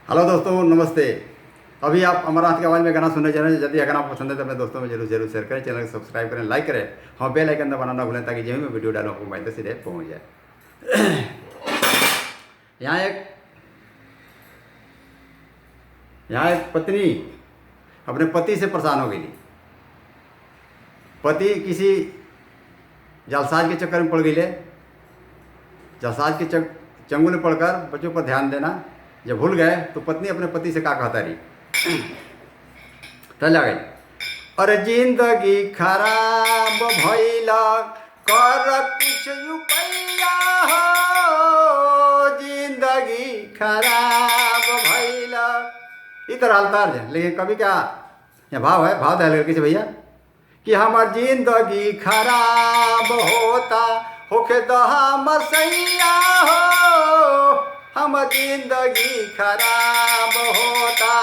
Hello दोस्तों, नमस्ते। अभी आप अमरनाथ की आवाज़ में गाना सुनने जा रहे हैं। यदि अगर आपको पसंद है तो अपने दोस्तों में जरूर शेयर करें, चैनल को सब्सक्राइब करें, लाइक करें। हाँ, बेल आइकन दबाना ना भूलें ताकि जब भी मैं वीडियो डालूँ आपको मोबाइल पर सीधे पहुँच जाए। यहाँ एक यहाँ एक पत्नी अपने पति से परेशान हो गई थी। पति किसी जालसाज के चक्कर में पड़ गई। जालसाज के चंगुल में पड़कर बच्चों पर ध्यान देना जब भूल गए तो पत्नी अपने पति से क्या कहता रही। चल गई। अरे जिंदगी खराब भइला कर कुछ रुपैया हो, जिंदगी खराब भइला। इस तरह हलता है, लेकिन कभी क्या यह भाव है, भाव है किसी भैया कि हमार जिंदगी खराब होता होके दहा मसैया हो, हम जिंदगी खराब होता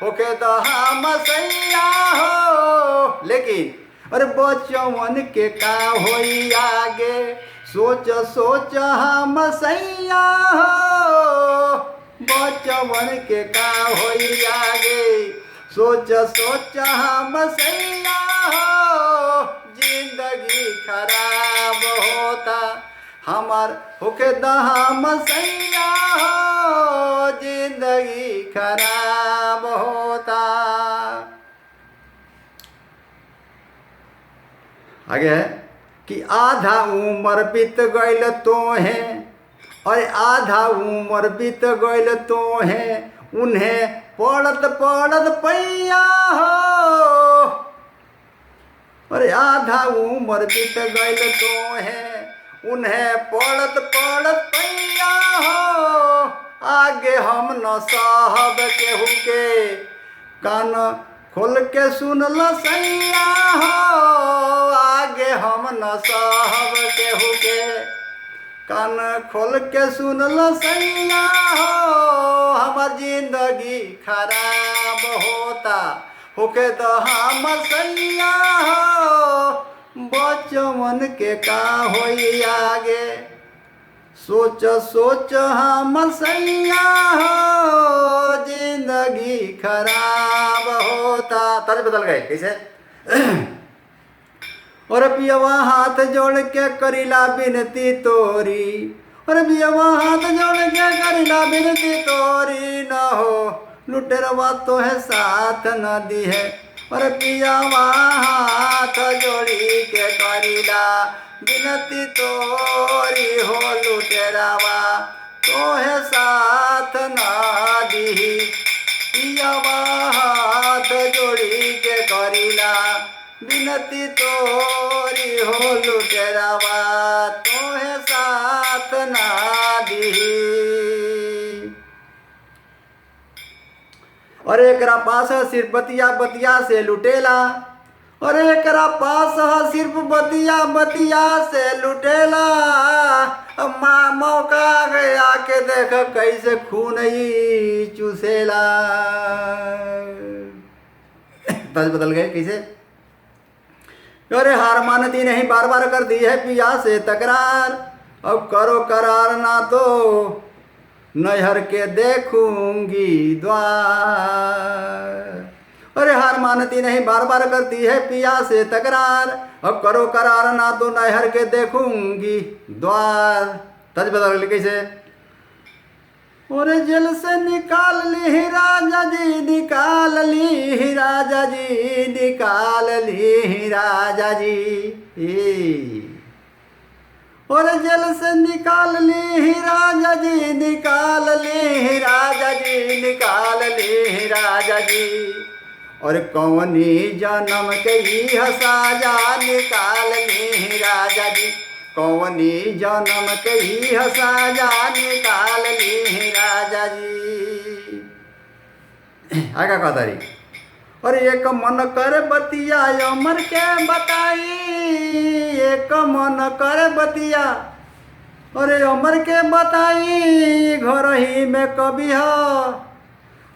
होके दहा मसैया हो। लेकिन अरे बचवन के का होई आगे, सोच सोच हम सैया हो, बचवन के का होई आगे, सोच सोच हम सैया हो, जिंदगी खराब होता हमार होके दहा मसैया हो, जिंदगी खराब होता। आगे है कि आधा उम्र बीत गईल तो है, और आधा उम्र बीत गईल तो है, उन्हें पड़त पड़त पैया हो। अरे आधा उम्र बीत गईल तो है, उन्हें पड़त पड़त पैया हो। आगे हम न साहब केहू के, कान खोल के सुन ल सैया हो। आगे हम न साहब केहू के, कान खोल के सुन ल सैया हो, हमार जिंदगी खराब होता होके दहा मसैया हो, बचवन के का होई आगे, सोच सोच हम सैया हो, जिंदगी खराब होता। तर्ज बदल गए कैसे। और पियवा हाथ जोड़ के करीला बिनती तोरी, और पियवा हाथ जोड़ के करीला बिनती तोरी, न हो लुटेरवा तो है साथ न दी है। और पियवा हाथ जोड़ी के करीला बिनती तोरी, हो लुटेरवा तो है साथ न दी। पियवा हाथ जोड़ी के करीला बिनती तोरी, हो लुटेरवा तो है साथ ना दी। और एकरा पास सिर्फ बतिया बतिया से लुटेला, और एकरा पास सिर्फ बतिया बतिया से लुटेला। माँ मौका गया के देख कैसे खून ही चूसेला। तज बदल गए कैसे। अरे हार मानती नहीं, बार बार कर दी है पिया से तकरार, अब करो करार ना तो नैहर के देखूंगी द्वार। अरे हार मानती नहीं, बार बार करती है पिया से तकरार, अब करो करार ना तो नैहर के देखूंगी द्वार। तज बदल कैसे। और जेल से निकाल ली राजा जी, निकाल ली राजा जी, निकाल ली राजा जी। और जेल से निकाल ली राजा जी, निकाल ली राजा जी, निकाल ली राजा जी। और कौनी जन्म के ही साजा, निकाल ली राजा जी, कौनी जन्म के ही साजा, निकाल ली राजा जी। आगे कहता रही। और एक मन कर बतिया अमर के बताई, एक मन कर बतिया और अमर के बताई, घर ही में कभी हो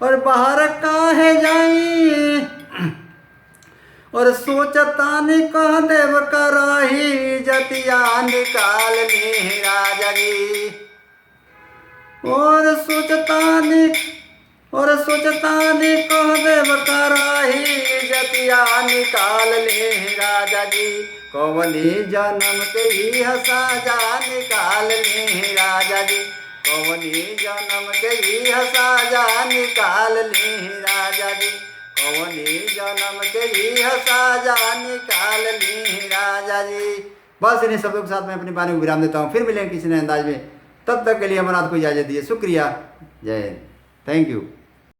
और बाहर काहे जाई। और सोचतानी कह देव करही जतिया, निकाल ली राजा जी। और सोचतानी सोचता ने कह देव कराही जतिया निकाल ले राजा जी कौवनी जन्म के ही साजा निकाल ले राजा जी कौवनी जन्म के ही साजा निकाल ले राजा जी कौवनी जन्म के ही साजा निकाल ले राजा जी। बस इन्हीं शब्दों के साथ मैं अपनी वाणी को विराम देता हूँ। फिर मिलेंगे किसी नए अंदाज में, तब तक के लिए अमरनाथ को इजाजत दिए। शुक्रिया, जय हिंद, थैंक यू।